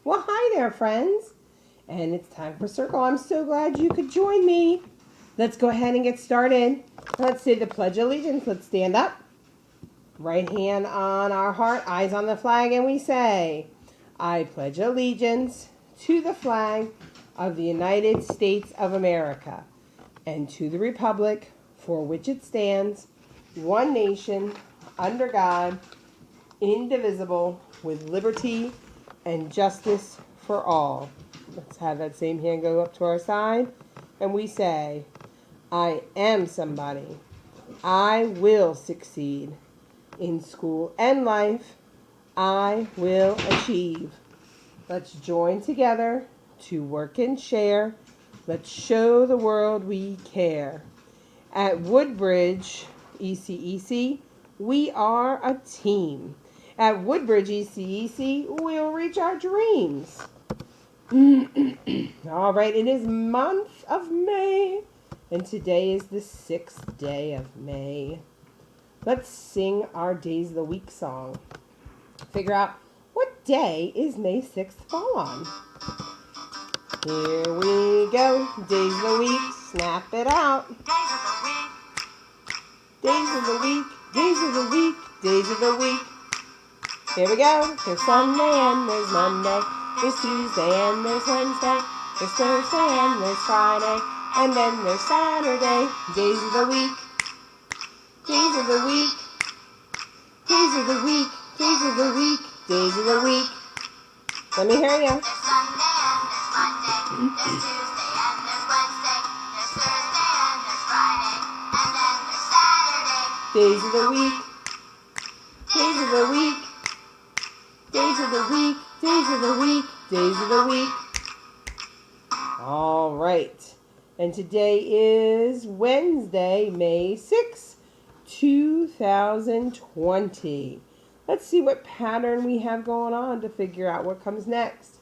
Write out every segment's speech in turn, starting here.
Well, hi there, friends. And it's time for Circle. I'm so glad you could join me. Let's go ahead and get started. Let's say the Pledge of Allegiance. Let's stand up. Right hand on our heart, eyes on the flag, and we say, I pledge allegiance to the flag of the United States of America and to the republic for which it stands, one nation, under God, indivisible, with liberty and justice for all. Let's have that same hand go up to our side, and we say, I am somebody. I will succeed. In school and life, I will achieve. Let's join together to work and share. Let's show the world we care. At Woodbridge ECEC, we are a team. At Woodbridge ECEC, we'll reach our dreams. All right, it is month of May, and today is the 6th day of May. Let's sing our Days of the Week song. Figure out what day is May 6th fall on. Here we go. Days of the Week. Snap it out. Days of the Week. Days of the Week. Days of the Week. Here we go. There's Sunday and there's Monday. There's Tuesday and there's Wednesday. There's Thursday and there's Friday. And then there's Saturday. Days of the Week. Days of the Week. Days of the Week. Days of the Week. Days of the Week. Let me hear you. There's Sunday and there's Monday. There's Tuesday and there's Wednesday. There's Thursday and there's Friday. And then there's Saturday. Days of the Week. Days of the Week. Days of the Week. Days of the Week. Days of the Week. All right. And today is Wednesday, May 6th, 2020. Let's see what pattern we have going on to figure out what comes next.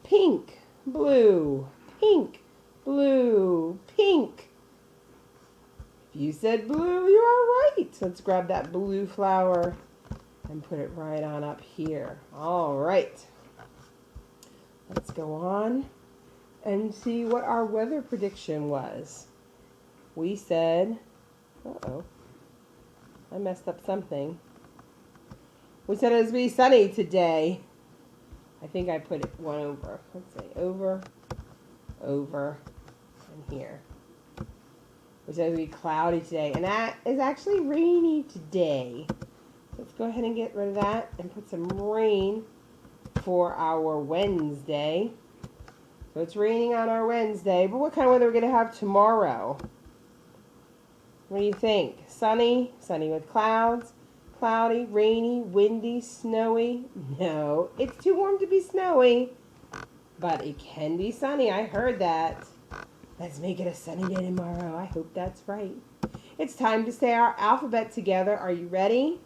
Pink, blue, pink, blue, pink. If you said blue, you are right. Let's grab that blue flower and put it right on up here. All right. Let's go on and see what our weather prediction was. We said, I messed up something. We said it was going to be sunny today. I think I put it one over. Let's say over, and here. We said it would be cloudy today, and that is actually rainy today. Let's go ahead and get rid of that and put some rain for our Wednesday. So it's raining on our Wednesday, but what kind of weather are we going to have tomorrow? What do you think? Sunny? Sunny with clouds? Cloudy, rainy, windy, snowy? No, it's too warm to be snowy, but it can be sunny. I heard that. Let's make it a sunny day tomorrow. I hope that's right. It's time to say our alphabet together. Are you ready?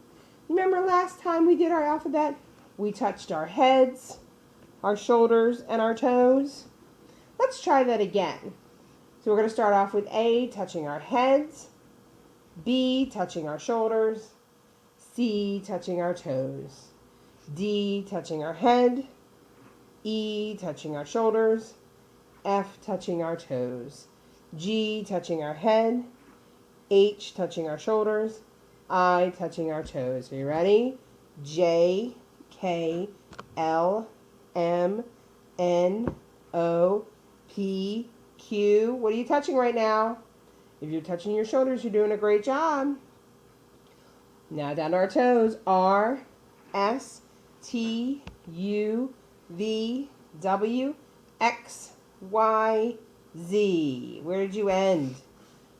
Remember last time we did our alphabet? We touched our heads, our shoulders, and our toes. Let's try that again. So we're going to start off with A, touching our heads, B, touching our shoulders, C, touching our toes, D, touching our head, E, touching our shoulders, F, touching our toes, G, touching our head, H, touching our shoulders, I, touching our toes. Are you ready? J, K, L, M, N, O, P, Q. What are you touching right now? If you're touching your shoulders, you're doing a great job. Now down to our toes. R, S, T, U, V, W, X, Y, Z. Where did you end?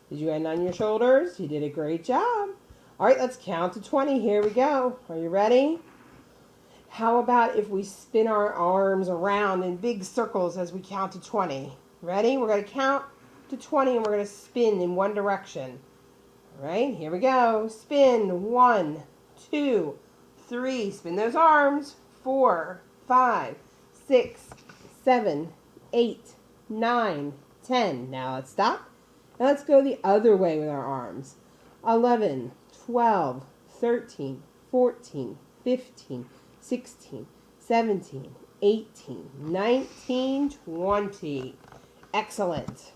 Did you end on your shoulders? You did a great job. All right, let's count to 20. Here we go. Are you ready? How about if we spin our arms around in big circles as we count to 20? Ready? We're going to count to 20 and we're going to spin in one direction. All right, here we go. Spin. 1, 2, 3. Spin those arms. 4, 5, 6, 7, 8, 9, 10. Now let's stop. And let's go the other way with our arms. 11, 12, 13, 14, 15, 16, 17, 18, 19, 20. Excellent.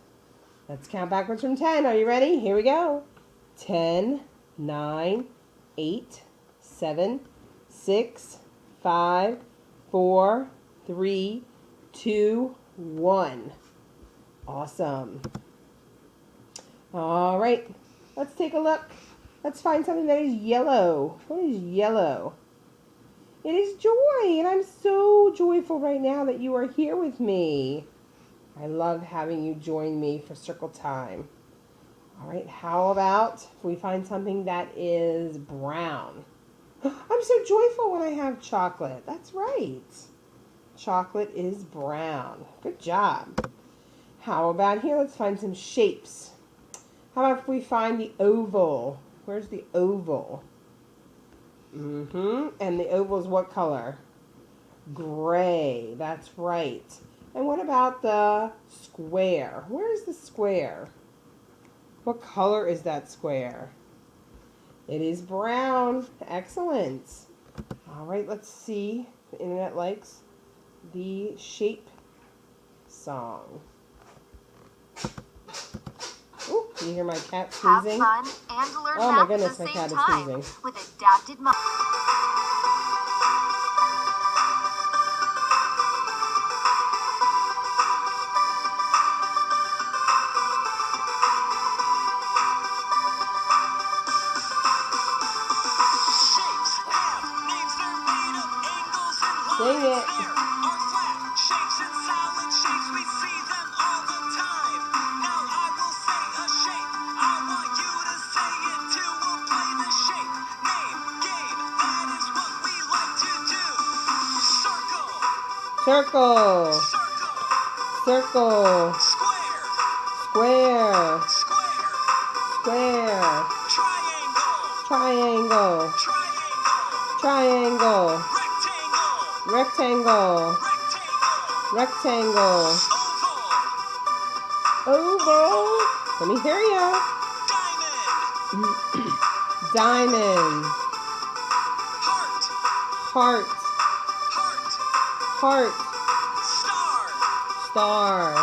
Let's count backwards from 10. Are you ready? Here we go. 10, 9, 8, 7, 6, 5, 4, 3, 2, 1. Awesome. All right. Let's take a look. Let's find something that is yellow. What is yellow? It is joy, and I'm so joyful right now that you are here with me. I love having you join me for circle time. All right, how about if we find something that is brown? I'm so joyful when I have chocolate. That's right. Chocolate is brown. Good job. How about here? Let's find some shapes. How about if we find the oval? Where's the oval? And the oval is what color? Gray. That's right. And what about the square? Where's the square? What color is that square? It is brown. Excellent. All right, let's see if the internet likes the shape song. Ooh, can you hear my cat sneezing? Have fun and learn Oh my math goodness, at the my same cat is time sneezing. with adapted Mo. Sing it. Circle. Circle. Square. Square. Triangle. Triangle. Rectangle. Rectangle. Oval. Let me hear ya. Diamond. Heart. Heart. Star.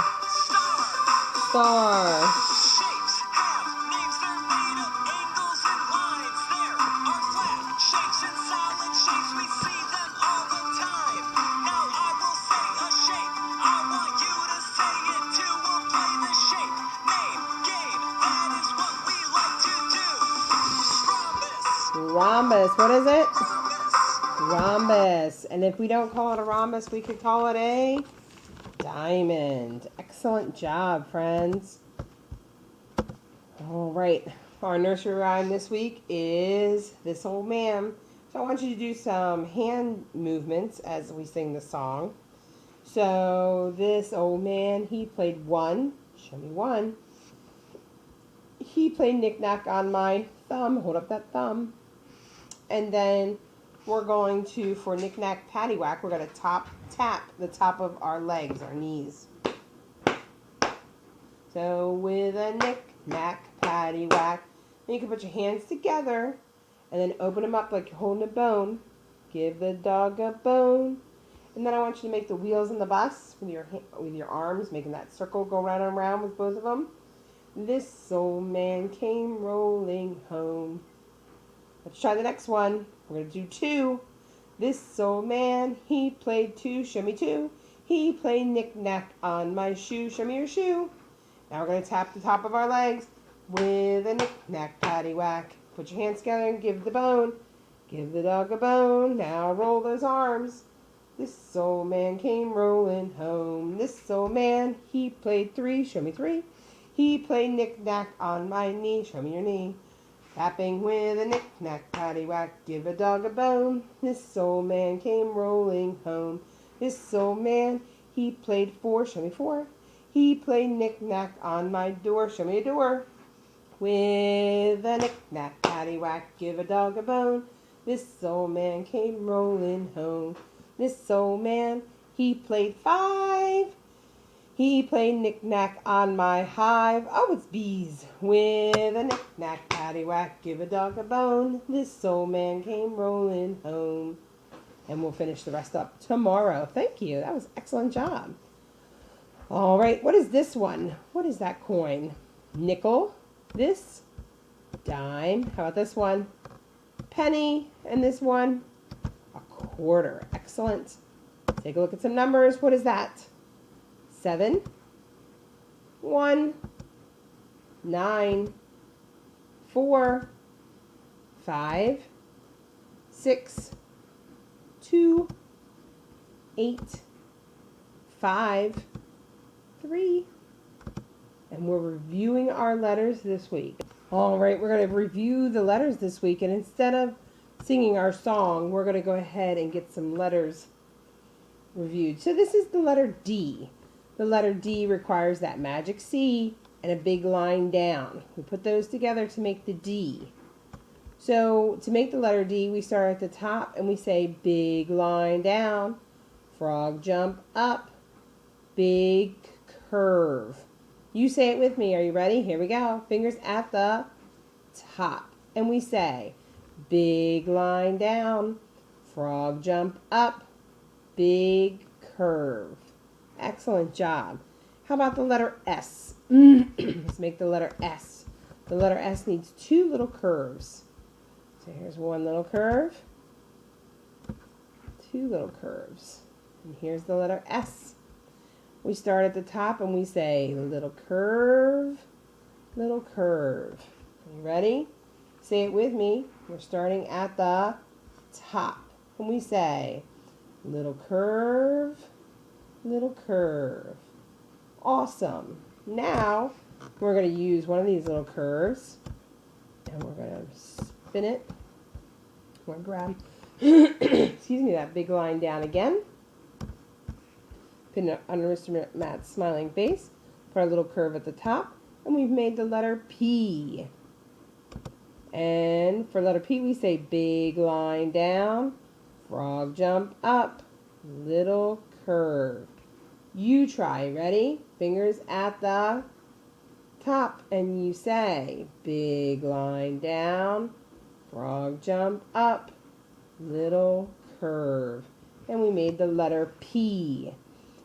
Star. Shapes have names, they're made of angles and lines. There are flat shapes and solid shapes, we see them all the time. Now I will say a shape, I want you to say it too. We'll play the shape, name, game, that is what we like to do. Rhombus. Rhombus. What is it? Rhombus. Rhombus. And if we don't call it a rhombus, we could call it a diamond. Excellent job, friends. All right. Our nursery rhyme this week is This Old Man. So I want you to do some hand movements as we sing the song. So this old man, he played one. Show me one. He played knick-knack on my thumb. Hold up that thumb. And then we're going to, for knick-knack paddywhack, we're going to tap the top of our legs, our knees. So with a knick-knack paddywhack, then you can put your hands together and then open them up like you're holding a bone. Give the dog a bone. And then I want you to make the wheels on the bus with your arms, making that circle go round and round with both of them. This old man came rolling home. Let's try the next one. We're going to do two. This old man, he played two. Show me two. He played knick-knack on my shoe. Show me your shoe. Now we're going to tap the top of our legs with a knick-knack paddywhack. Put your hands together and give the bone. Give the dog a bone. Now roll those arms. This old man came rolling home. This old man, he played three. Show me three. He played knick-knack on my knee. Show me your knee. Tapping with a knick-knack paddywhack. Give a dog a bone. This old man came rolling home. This old man, he played four. Show me four. He played knick-knack on my door. Show me a door. With a knick-knack paddywhack, give a dog a bone. This old man came rolling home. This old man, he played five. He played knick-knack on my hive. Oh, it's bees. With a knick-knack paddywhack, give a dog a bone. This old man came rolling home. And we'll finish the rest up tomorrow. Thank you. That was an excellent job. All right, what is this one? What is that coin? Nickel. This? Dime. How about this one? Penny. And this one? A quarter. Excellent. Take a look at some numbers. What is that? 7, 1, 9, 4, 5, 6, 2, 8, 5, 3. And we're reviewing our letters this week. All right, we're going to review the letters this week. And instead of singing our song, we're going to go ahead and get some letters reviewed. So this is the letter D. The letter D requires that magic C and a big line down. We put those together to make the D. So to make the letter D, we start at the top and we say big line down, frog jump up, big curve. You say it with me. Are you ready? Here we go. Fingers at the top. And we say big line down, frog jump up, big curve. Excellent job. How about the letter S? Let's make the letter S. The letter S needs 2 little curves. So here's one little curve, 2 little curves. And here's the letter S. We start at the top and we say little curve, little curve. Are you ready? Say it with me. We're starting at the top. And we say little curve, little curve. Awesome. Now we're going to use one of these little curves and we're going to spin it. We're going to grab, excuse me, that big line down again. Pin it under Mr. Matt's smiling face. Put our little curve at the top. And we've made the letter P. And for letter P, we say big line down, frog jump up, little curve. You try. Ready? Fingers at the top. And you say big line down, frog jump up, little curve. And we made the letter P.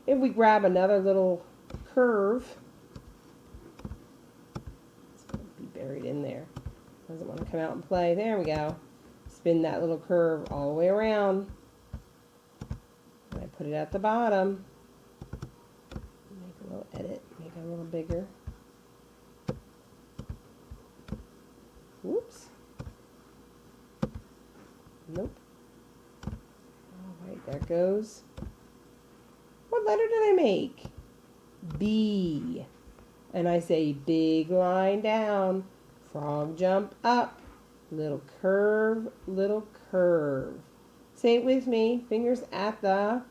If we grab another little curve, it's going to be buried in there. Doesn't want to come out and play. There we go. Spin that little curve all the way around. And I put it at the bottom. Make a little edit. Make it a little bigger. Whoops. Nope. All right, there goes. What letter did I make? B. And I say big line down, frog jump up, little curve, little curve. Say it with me. Fingers at the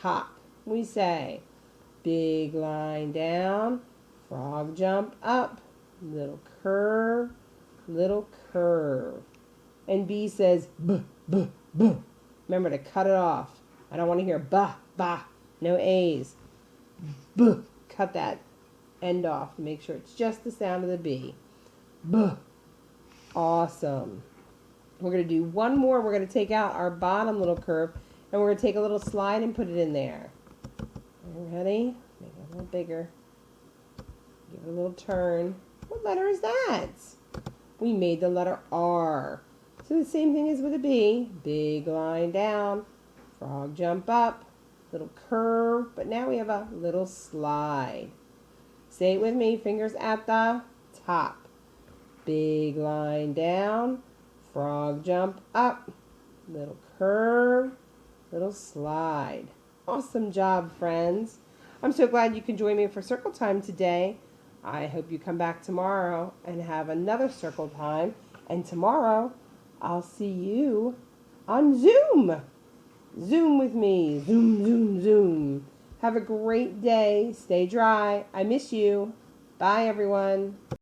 top. We say big line down, frog jump up, little curve, little curve. And B says b, b, b. Remember to cut it off. I don't want to hear ba, ba. No A's. B. Cut that end off. Make sure it's just the sound of the B. B. Awesome. We're going to do one more. We're going to take out our bottom little curve and we're going to take a little slide and put it in there. Are you ready? Make it a little bigger. Give it a little turn. What letter is that? We made the letter R. So the same thing as with a B. Big line down. Frog jump up. Little curve, but now we have a little slide. Say it with me, fingers at the top. Big line down, frog jump up, little curve, little slide. Awesome job, friends. I'm so glad you can join me for circle time today. I hope you come back tomorrow and have another circle time. And tomorrow, I'll see you on Zoom. Zoom with me. Zoom, zoom, zoom. Have a great day. Stay dry. I miss you. Bye, everyone.